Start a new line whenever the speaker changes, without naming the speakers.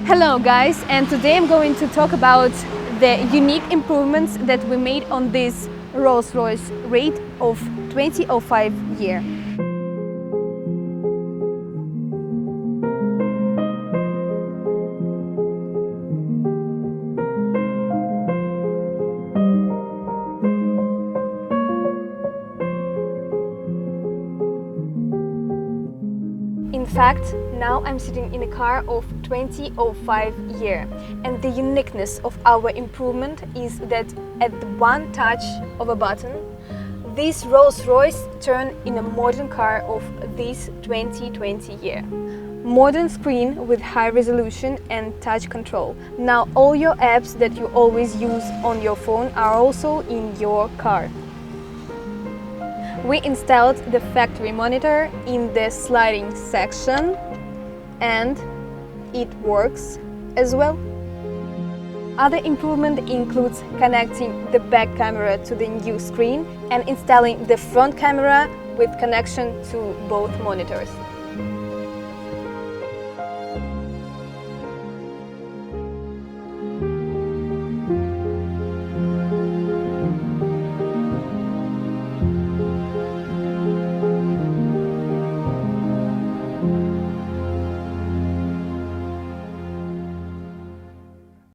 Hello guys, and today I'm going to talk about the unique improvements that we made on this Rolls Royce Ray of 2005 year. In fact, now I'm sitting in a car of 2005 year, and the uniqueness of our improvement is that at the one touch of a button, this Rolls Royce turned in a modern car of this 2020 year. Modern screen with high resolution and touch control. Now all your apps that you always use on your phone are also in your car. We installed the factory monitor in the sliding section and it works as well. Other improvement includes connecting the back camera to the new screen and installing the front camera with connection to both monitors.